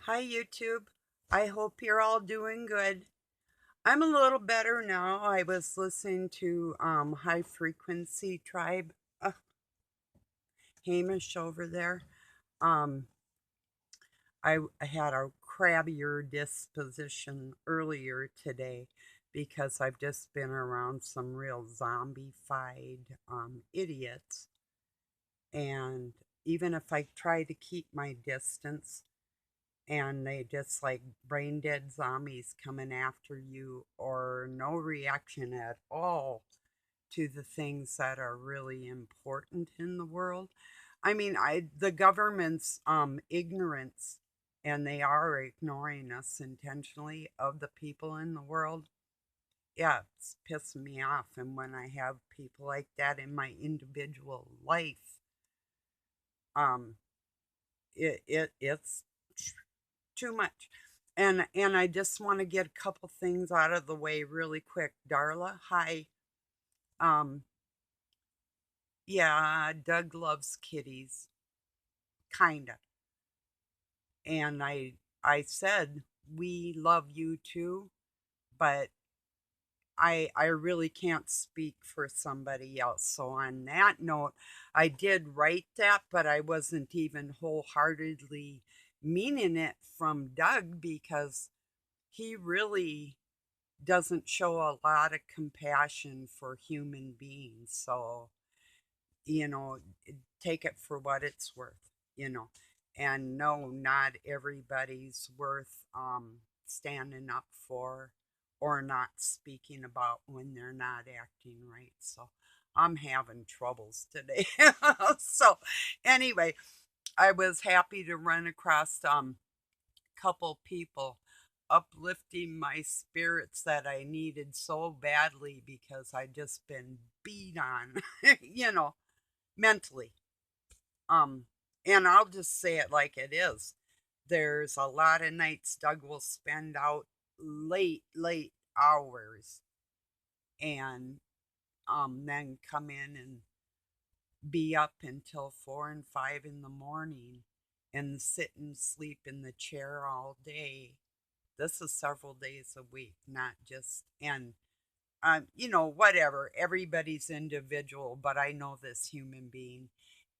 Hi, YouTube. I hope you're all doing good. I'm a little better now. I was listening to High Frequency Tribe, Hamish over there. Um, I had a crabbier disposition earlier today because I've just been around some real zombified idiots. And even if I try to keep my distance, and they just like brain dead zombies coming after you or no reaction at all to the things that are really important in the world. I mean, the government's ignorance, and they are ignoring us intentionally, of the people in the world. Yeah, it's pissing me off. And when I have people like that in my individual life, um it's too much. And I just want to get a couple things out of the way really quick. Darla, hi. Um, yeah, Doug loves kitties, kinda. And I said we love you too, but I really can't speak for somebody else. So on that note, I did write that, but I wasn't even wholeheartedly meaning it from Doug because he really doesn't show a lot of compassion for human beings. So, you know, take it for what it's worth, you know. And no, not everybody's worth standing up for or not speaking about when they're not acting right. So I'm having troubles today. So anyway, I was happy to run across couple people uplifting my spirits that I needed so badly because I just been beat on, you know, mentally. Um, and I'll just say it like it is. There's a lot of nights Doug will spend out late hours and then come in and be up until 4 and 5 in the morning and sit and sleep in the chair all day. This is several days a week, not just, and, whatever. Everybody's individual, but I know this human being,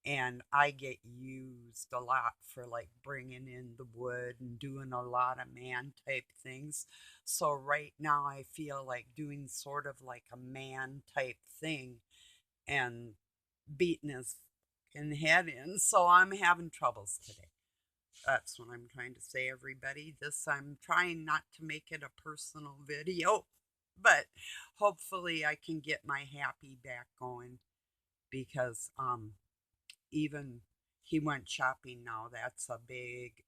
and I get used a lot for like bringing in the wood and doing a lot of man type things. So right now I feel like doing sort of like a man type thing and beating his fucking head in. So I'm having troubles today. That's what I'm trying to say, everybody. I'm trying not to make it a personal video, but hopefully I can get my happy back going because even he went shopping now. That's a big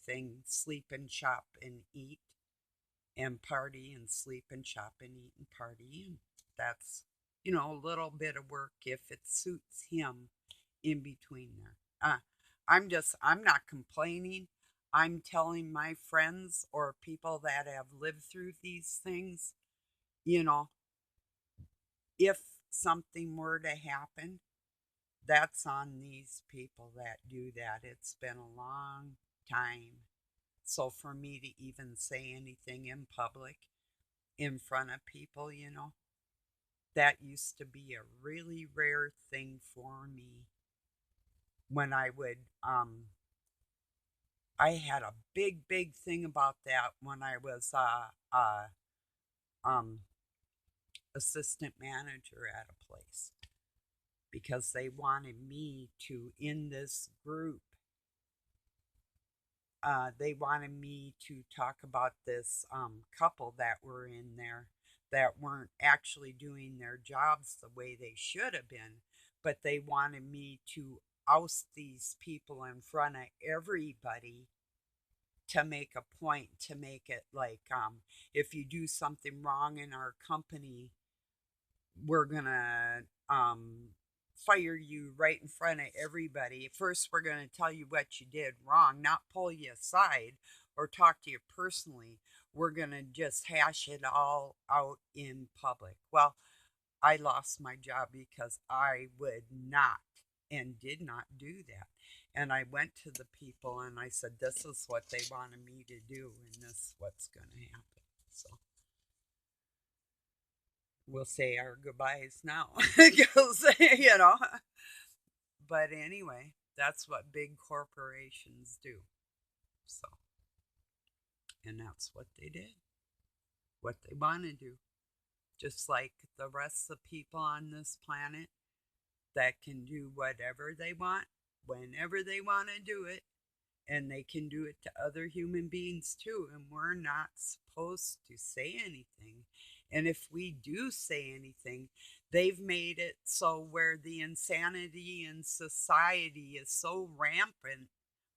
thing. Sleep and shop and eat and party and sleep and shop and eat and party. And that's, a little bit of work if it suits him in between there. I'm not complaining. I'm telling my friends or people that have lived through these things, you know, if something were to happen, that's on these people that do that. It's been a long time. So for me to even say anything in public in front of people, that used to be a really rare thing for me when I had a big thing about that when I was um assistant manager at a place because they wanted me to in this group. They wanted me to talk about this couple that were in there that weren't actually doing their jobs the way they should have been, but they wanted me to oust these people in front of everybody to make a point, to make it like, if you do something wrong in our company, we're gonna fire you right in front of everybody. First, we're gonna tell you what you did wrong, not pull you aside or talk to you personally. We're gonna just hash it all out in public. Well, I lost my job because I would not and did not do that. And I went to the people and I said, this is what they wanted me to do, and this is what's going to happen. So we'll say our goodbyes now. Because, but anyway, that's what big corporations do. So, and that's what they did, what they want to do. Just like the rest of the people on this planet that can do whatever they want, whenever they want to do it, and they can do it to other human beings too. And we're not supposed to say anything. And if we do say anything, they've made it so where the insanity in society is so rampant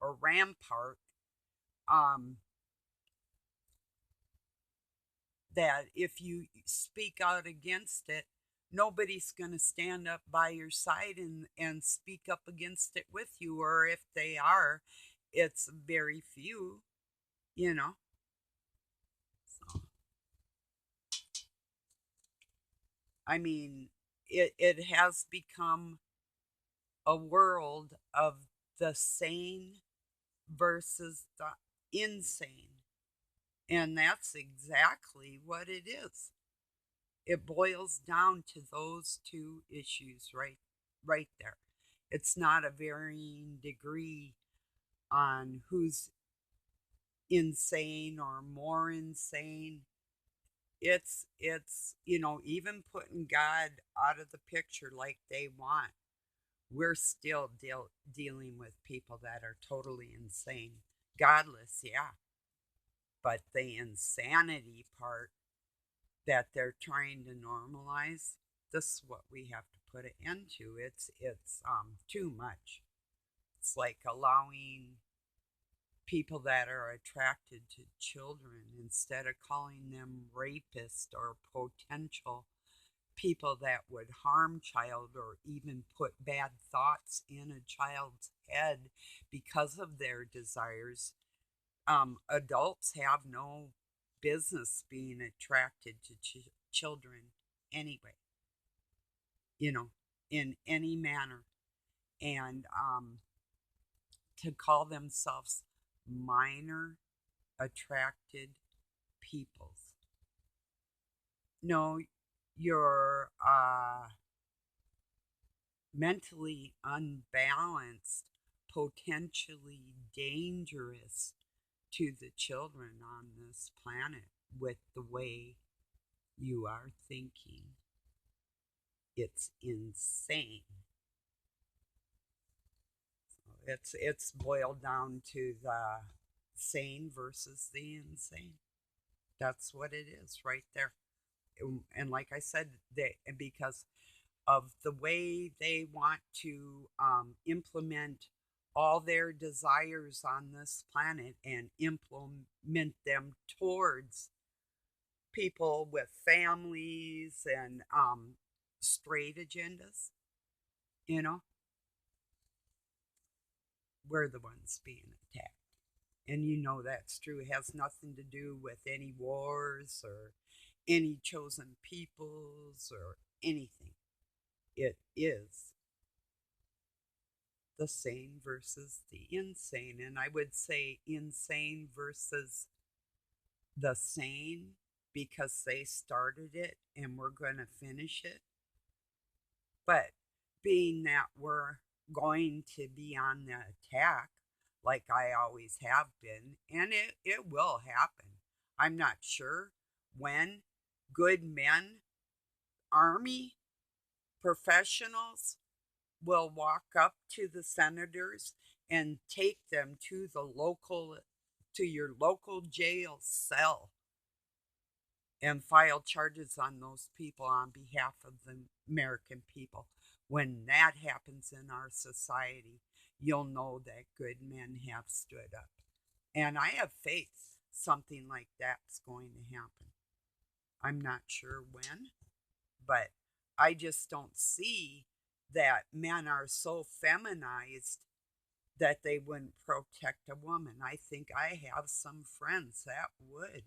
or rampart, um, that if you speak out against it, nobody's going to stand up by your side and speak up against it with you. Or if they are, it's very few, you know. So, I mean, it has become a world of the sane versus the insane. And that's exactly what it is. It boils down to those two issues right there. It's not a varying degree on who's insane or more insane. It's even putting God out of the picture like they want. We're still dealing with people that are totally insane. Godless, yeah. But the insanity part that they're trying to normalize, this is what we have to put an end to. It's too much. It's like allowing people that are attracted to children, instead of calling them rapists or potential people that would harm child or even put bad thoughts in a child's head because of their desires. Adults have no business being attracted to children anyway, you know, in any manner. And to call themselves minor attracted peoples. No, you're mentally unbalanced, potentially dangerous to the children on this planet with the way you are thinking. It's insane. It's boiled down to the sane versus the insane. That's what it is right there. And like I said, because of the way they want to implement all their desires on this planet and implement them towards people with families and straight agendas, you know, we're the ones being attacked. And you know that's true. It has nothing to do with any wars or any chosen peoples or anything. It is the sane versus the insane. And I would say insane versus the sane because they started it and we're going to finish it. But being that we're going to be on the attack, like I always have been, and it will happen. I'm not sure when. Good men, army, professionals will walk up to the senators and take them to your local jail cell and file charges on those people on behalf of the American people. When that happens in our society, you'll know that good men have stood up. And I have faith something like that's going to happen. I'm not sure when, but I just don't see that men are so feminized that they wouldn't protect a woman. I think I have some friends that would.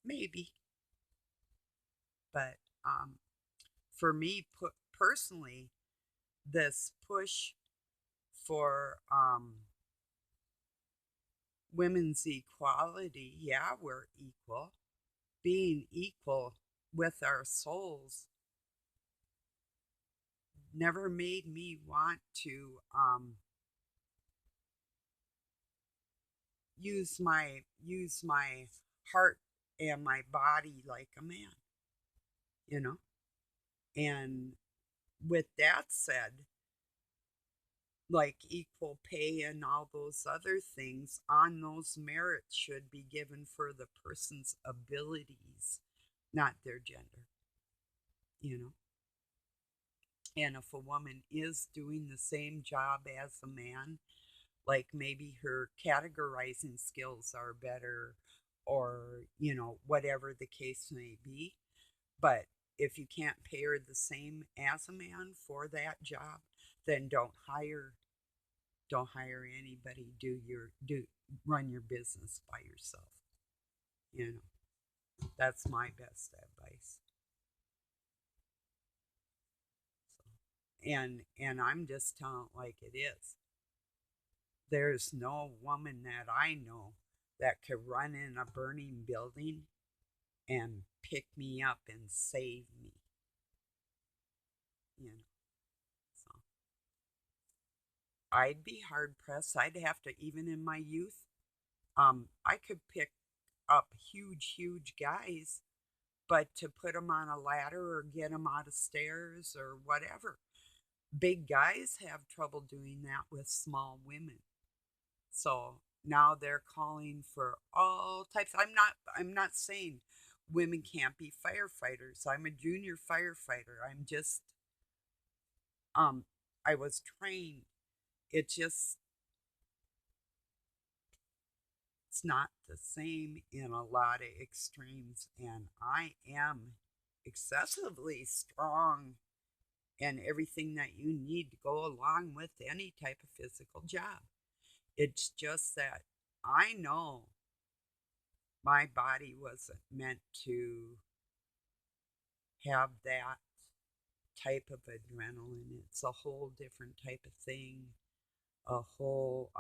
Maybe. But for me, personally, this push for women's equality. Yeah, we're equal. Being equal with our souls never made me want to use my heart and my body like a man, you know? And with that said, like equal pay and all those other things, on those merits should be given for the person's abilities, not their gender, you know? And if a woman is doing the same job as a man, like maybe her categorizing skills are better or, whatever the case may be, but if you can't pay her the same as a man for that job, then don't hire anybody. Do run your business by yourself. You that's my best advice. And I'm just telling it like it is. There's no woman that I know that could run in a burning building and pick me up and save me. You know, so I'd be hard pressed. I'd have to, even in my youth, I could pick up huge, huge guys, but to put them on a ladder or get them out of stairs or whatever, big guys have trouble doing that with small women. So now they're calling for all types. I'm not saying women can't be firefighters. I'm a junior firefighter. Um I was trained. It just it's not the same in a lot of extremes, and I am excessively strong and everything that you need to go along with any type of physical job. It's just that I know my body wasn't meant to have that type of adrenaline. It's a whole different type of thing, a whole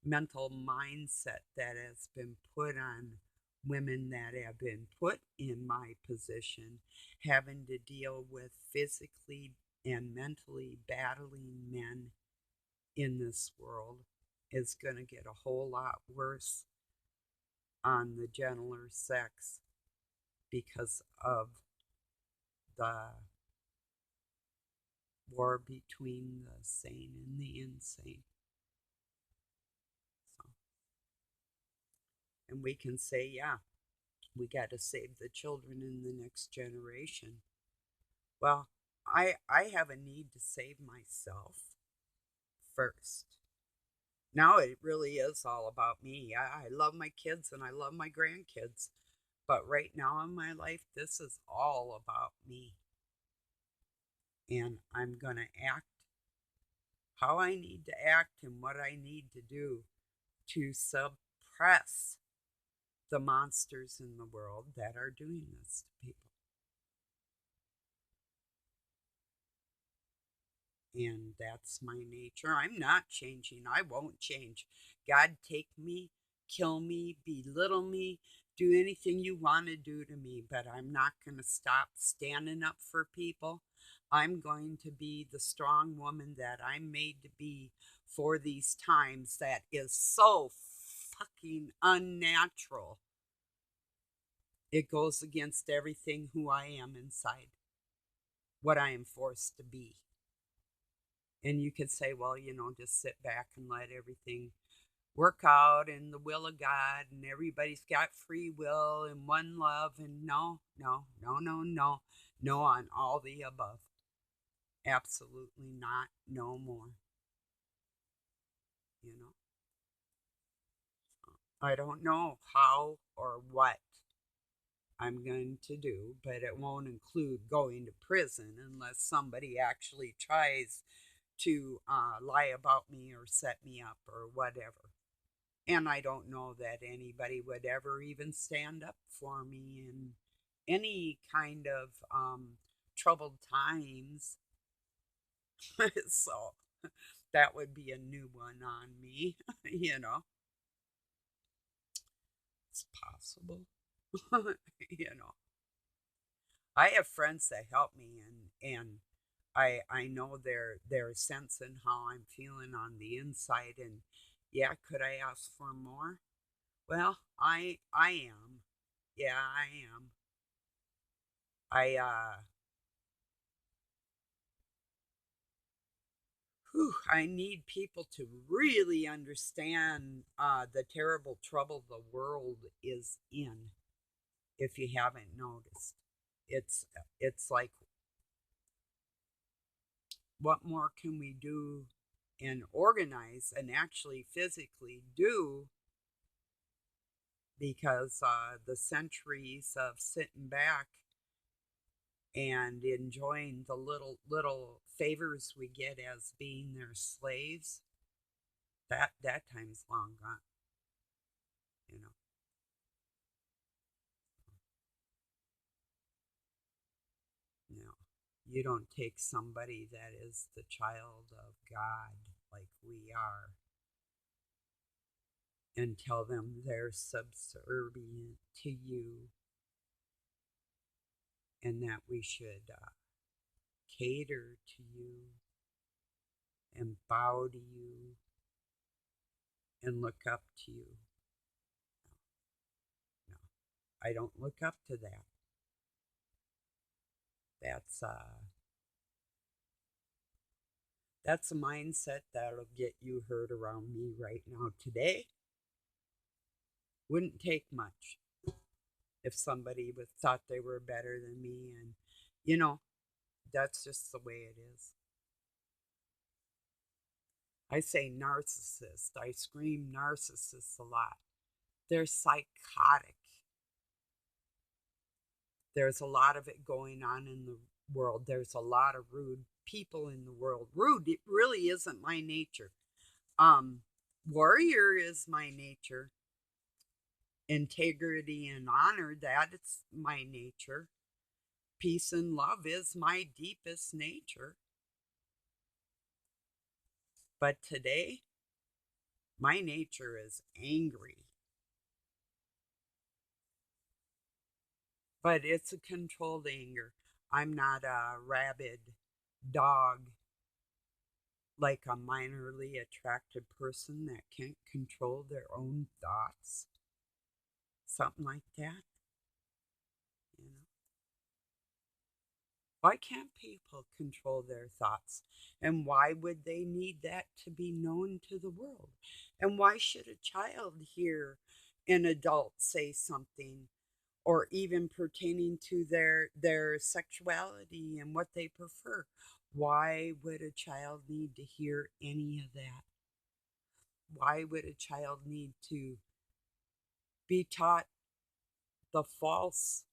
mental mindset that has been put on women that have been put in my position, having to deal with physically and mentally battling men in this world, is going to get a whole lot worse on the gentler sex because of the war between the sane and the insane. So, and we can say, yeah, we got to save the children in the next generation. Well, I have a need to save myself first. Now it really is all about me. I love my kids and I love my grandkids. But right now in my life, this is all about me. And I'm going to act how I need to act and what I need to do to suppress the monsters in the world that are doing this to people. And that's my nature. I'm not changing. I won't change. God, take me, kill me, belittle me, do anything you want to do to me, but I'm not going to stop standing up for people. I'm going to be the strong woman that I'm made to be for these times that is so fucking unnatural. It goes against everything who I am inside, what I am forced to be. And you could say, well, just sit back and let everything work out in the will of God, and everybody's got free will and one love. And no, no, no, no, no, no on all the above. Absolutely not. No more. You know, I don't know how or what I'm going to do, but it won't include going to prison unless somebody actually tries to lie about me or set me up or whatever. And I don't know that anybody would ever even stand up for me in any kind of troubled times. So That would be a new one on me, you know. It's possible. You know. I have friends that help me, and I know their sense in how I'm feeling on the inside, and yeah, could I ask for more? Well, I am. Yeah, I am. I I need people to really understand the terrible trouble the world is in. If you haven't noticed, it's it's like, what more can we do and organize and actually physically do, because the centuries of sitting back and enjoying the little favors we get as being their slaves, that time's long gone, you know. You know, you don't take somebody that is the child of God like we are and tell them they're subservient to you and that we should cater to you and bow to you and look up to you. No, I don't look up to that. That's that's a mindset that'll get you hurt around me right now today. Wouldn't take much if somebody was thought they were better than me, and you know, that's just the way it is. I say narcissist. I scream narcissist a lot. They're psychotic. There's a lot of it going on in the world. There's a lot of rude people in the world. Rude, it really isn't my nature. Um, Warrior is my nature. Integrity and honor, that it's my nature. Peace and love is my deepest nature. But today, my nature is angry. But it's a controlled anger. I'm not a rabid dog like a minorly attracted person that can't control their own thoughts. Something like that, you know. Why can't people control their thoughts? And why would they need that to be known to the world? And why should a child hear an adult say something, or even pertaining to their sexuality and what they prefer? Why would a child need to hear any of that? Why would a child need to be taught the falsity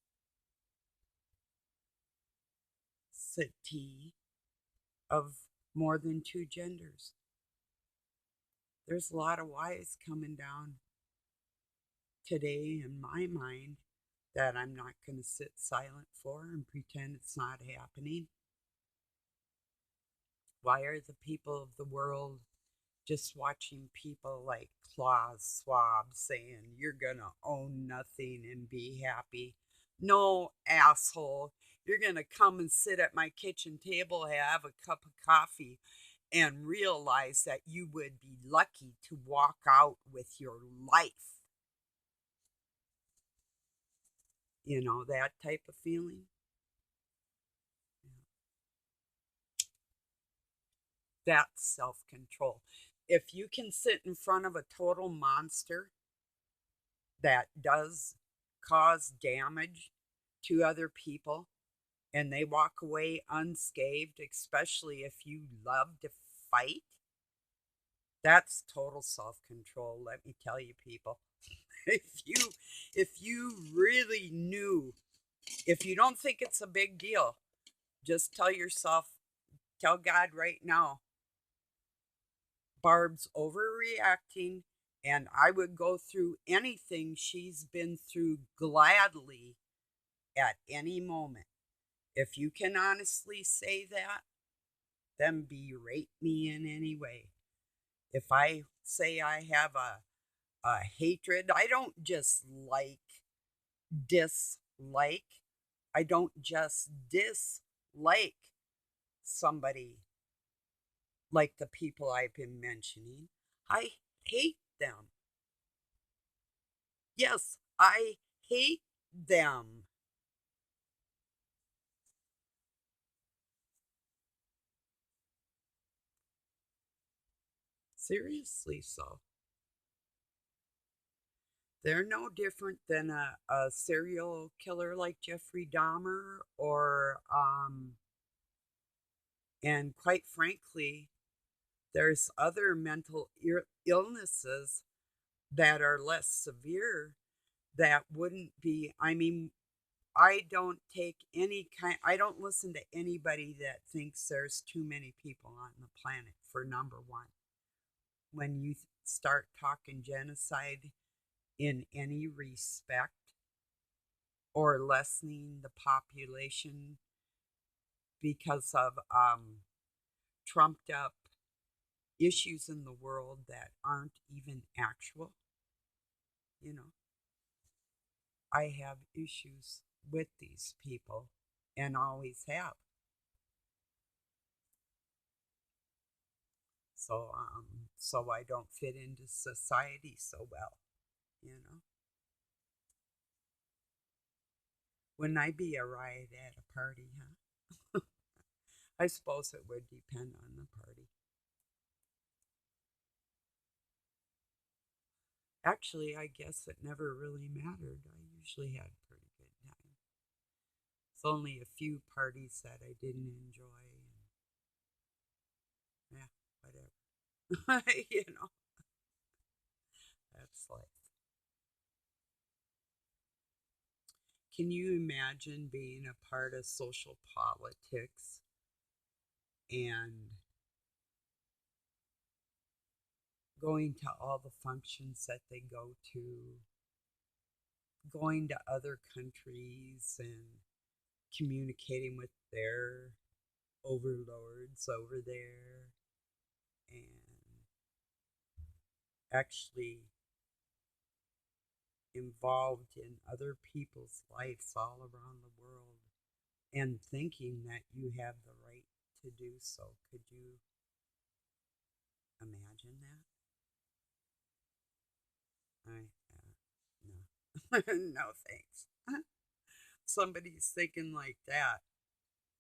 of more than two genders? There's a lot of whys coming down today in my mind that I'm not going to sit silent for and pretend it's not happening. Why are the people of the world just watching people like Klaus Schwab saying, you're going to own nothing and be happy? No, asshole. You're going to come and sit at my kitchen table, have a cup of coffee, and realize that you would be lucky to walk out with your life. You know, that type of feeling. That's self control. If you can sit in front of a total monster that does cause damage to other people and they walk away unscathed, especially if you love to fight, that's total self control. Let me tell you, people. if you if you really knew, if you don't think it's a big deal, just tell yourself, tell God right now, Barb's overreacting, and I would go through anything she's been through gladly at any moment. If you can honestly say that, then berate me in any way. If I say I have a hatred, I don't just dislike. I don't just dislike somebody like the people I've been mentioning. I hate them. Yes, I hate them. Seriously, so. They're no different than a serial killer like Jeffrey Dahmer and quite frankly, there's other mental illnesses that are less severe that wouldn't be, I mean, I don't listen to anybody that thinks there's too many people on the planet, for number one. When you start talking genocide in any respect or lessening the population because of trumped up issues in the world that aren't even actual, you know, I have issues with these people and always have. So I don't fit into society so well, you know. Wouldn't I be a riot at a party, huh? I suppose it would depend on the party. Actually, I guess it never really mattered. I usually had a pretty good time. It's only a few parties that I didn't enjoy, and yeah, whatever. You know, that's life. Can you imagine being a part of social politics and going to all the functions that they go to, going to other countries and communicating with their overlords over there, and actually involved in other people's lives all around the world and thinking that you have the right to do so? Could you imagine that? No. No thanks. Somebody's thinking like that,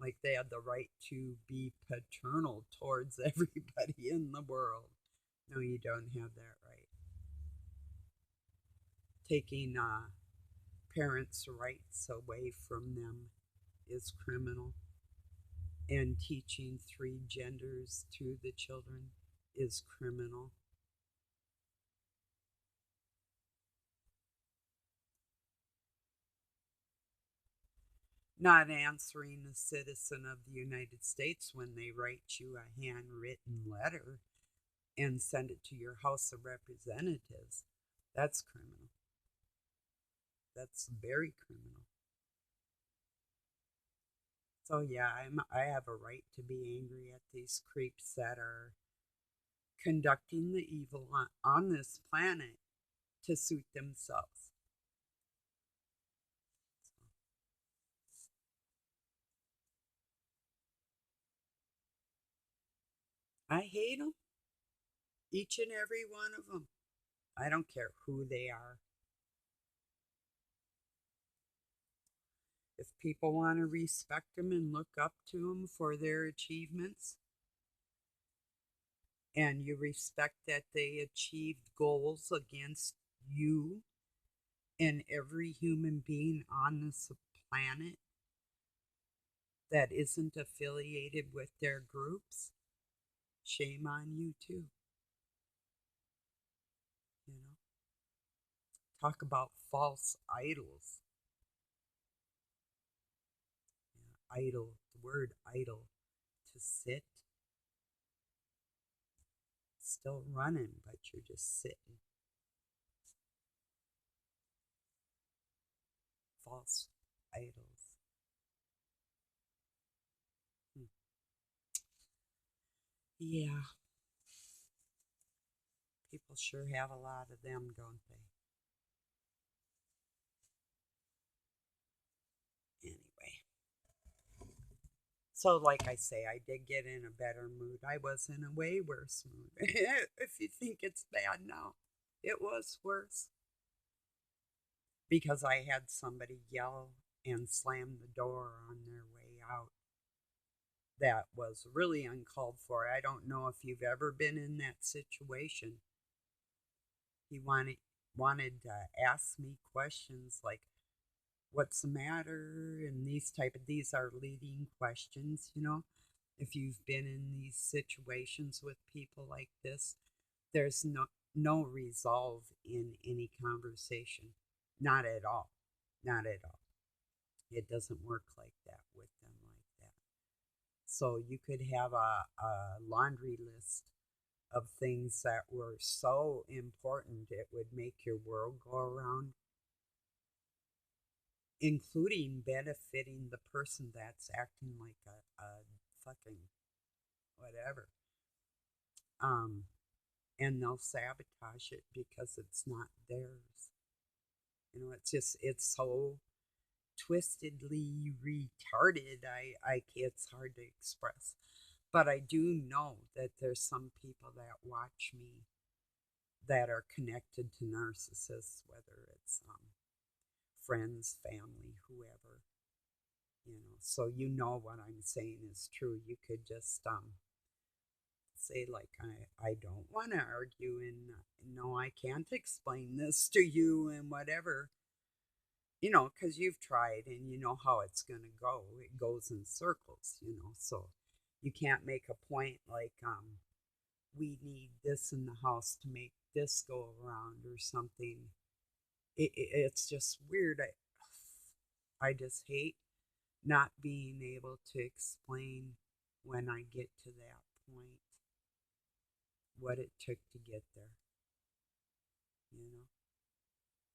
like they have the right to be paternal towards everybody in the world. No, you don't have that right. Taking parents' rights away from them is criminal, and teaching three genders to the children is criminal. Not answering a citizen of the United States when they write you a handwritten letter and send it to your House of Representatives, that's criminal. That's very criminal. So yeah, I have a right to be angry at these creeps that are conducting the evil on this planet to suit themselves. I hate them, each and every one of them. I don't care who they are. If people want to respect them and look up to them for their achievements, and you respect that they achieved goals against you and every human being on this planet that isn't affiliated with their groups, shame on you too. You know, talk about false idols. Idle, the word idle, to sit, still running, but you're just sitting. False idols. Hmm. Yeah, people sure have a lot of them, don't they? Anyway, so like I say, I did get in a better mood. I was in a way worse mood. If you think it's bad now, it was worse because I had somebody yell and slam the door on their way out. That was really uncalled for. I don't know if you've ever been in that situation. He wanted to ask me questions like, what's the matter, and these are leading questions, if you've been in these situations with people like this. There's no resolve in any conversation, not at all, not at all. It doesn't work like that with them like that. So you could have a laundry list of things that were so important it would make your world go around, including benefiting the person that's acting like a fucking whatever. Um, and they'll sabotage it because it's not theirs. It's so twistedly retarded. It's hard to express. But I do know that there's some people that watch me that are connected to narcissists, whether it's friends, family, whoever. So what I'm saying is true. You could just say like, I don't want to argue, and no, I can't explain this to you, and whatever. Because you've tried and you know how it's going to go. It goes in circles. So you can't make a point like, we need this in the house to make this go around or something. It's just weird. I just hate not being able to explain when I get to that point what it took to get there, you know,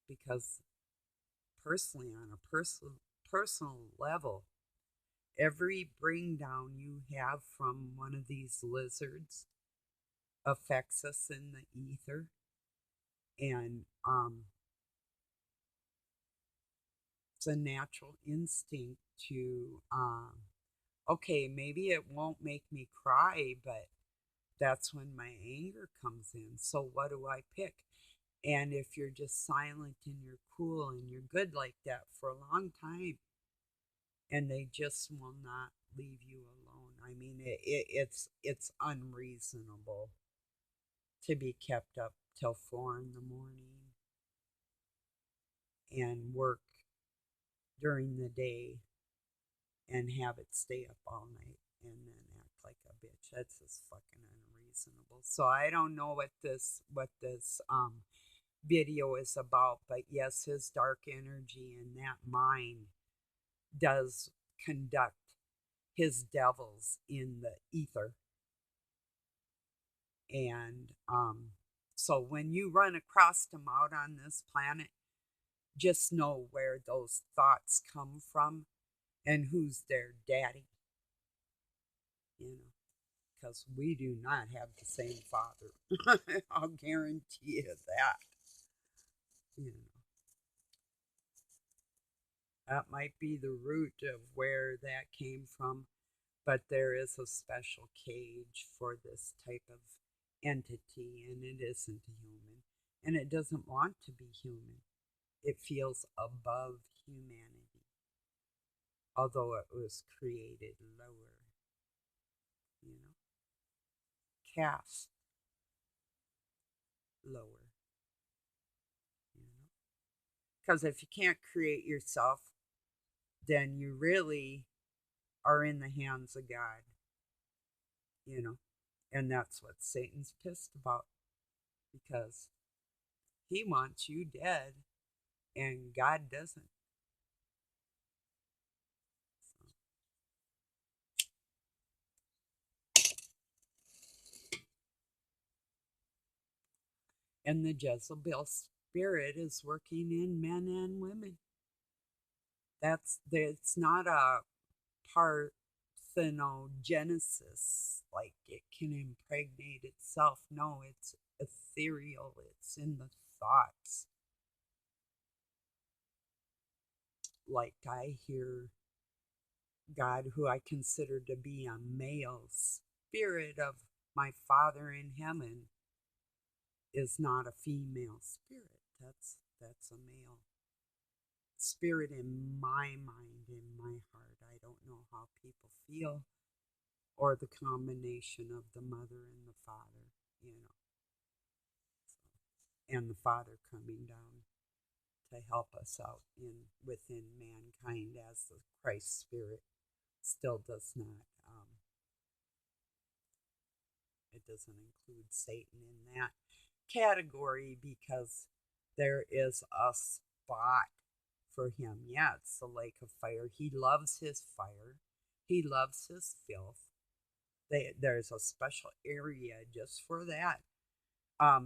because personally, on a personal level, every bring down you have from one of these lizards affects us in the ether, and it's a natural instinct to okay, maybe it won't make me cry, but that's when my anger comes in. So what do I pick? And if you're just silent and you're cool and you're good like that for a long time, and they just will not leave you alone. I mean, it's unreasonable to be kept up till 4 in the morning and work during the day and have it stay up all night and then act like a bitch. That's just fucking unreasonable. So I don't know what this video is about, but yes, his dark energy and that mind does conduct his devils in the ether. And so when you run across them out on this planet, just know where those thoughts come from and who's their daddy, you know, because we do not have the same father. I'll guarantee you that. You know, that might be the root of where that came from, but there is a special cage for this type of entity, and it isn't human, and it doesn't want to be human. It feels above humanity, although it was created lower, you know, cast lower, you know. Because if you can't create yourself, then you really are in the hands of God, you know. And that's what Satan's pissed about, because he wants you dead and God doesn't. So, and the Jezebel spirit is working in men and women. It's not a parthenogenesis, like it can impregnate itself. No, ethereal, it's in the thoughts. Like I hear God, who I consider to be a male spirit of my Father in heaven, is not a female spirit. That's a male spirit in my mind, in my heart. I don't know how people feel, or the combination of the mother and the father, you know, and the Father coming down to help us out in within mankind, as the Christ Spirit still does not. It doesn't include Satan in that category, because there is a spot for him. Yeah, it's the lake of fire. He loves his fire. He loves his filth. There's a special area just for that.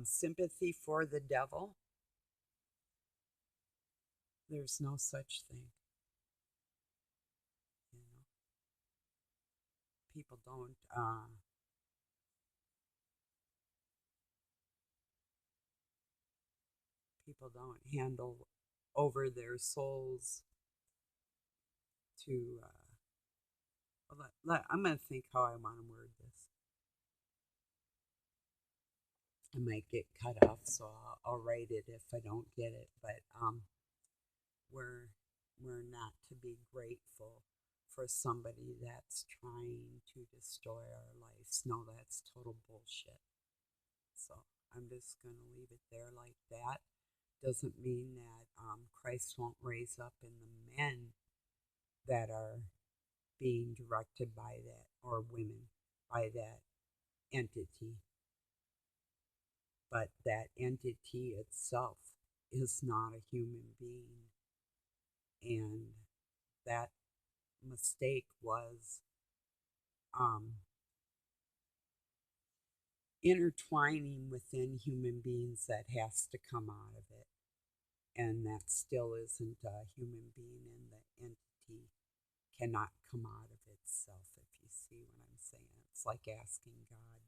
Sympathy for the devil. There's no such thing. You know, people don't. People don't handle over their souls to. I'm going to think how I want to word this. I might get cut off, so I'll write it if I don't get it. But we're we're not to be grateful for somebody that's trying to destroy our lives. No, that's total bullshit. So I'm just going to leave it there like that. Doesn't mean that Christ won't raise up in the men that are being directed by that, or women by that entity. But that entity itself is not a human being. And that mistake was intertwining within human beings that has to come out of it. And that still isn't a human being, and the entity cannot come out of itself, if you see what I'm saying. It's like asking God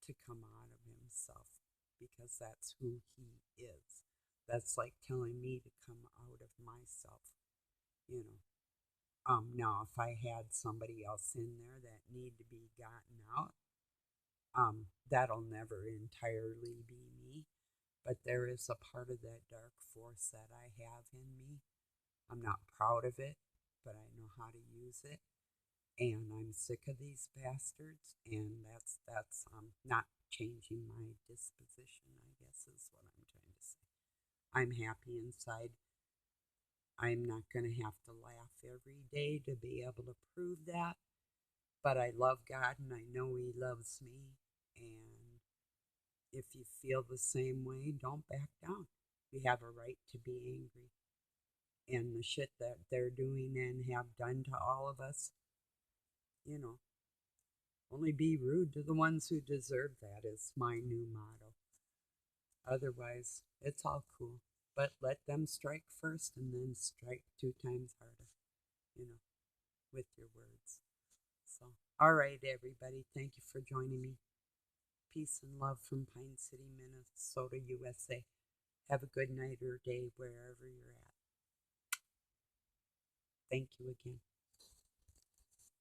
to come out of himself, because that's who he is. That's like telling me to come out of myself, you know. Now, if I had somebody else in there that need to be gotten out, that'll never entirely be me. But there is a part of that dark force that I have in me. I'm not proud of it, but I know how to use it. And I'm sick of these bastards, and that's not changing my disposition, I guess is what I'm trying to say. I'm happy inside. I'm not going to have to laugh every day to be able to prove that, but I love God and I know he loves me. And if you feel the same way, don't back down. We have a right to be angry. And the shit that they're doing and have done to all of us, you know, only be rude to the ones who deserve that is my new motto. Otherwise, it's all cool. But let them strike first and then strike 2 times harder, you know, with your words. So, all right, everybody. Thank you for joining me. Peace and love from Pine City, Minnesota, USA. Have a good night or day wherever you're at. Thank you again.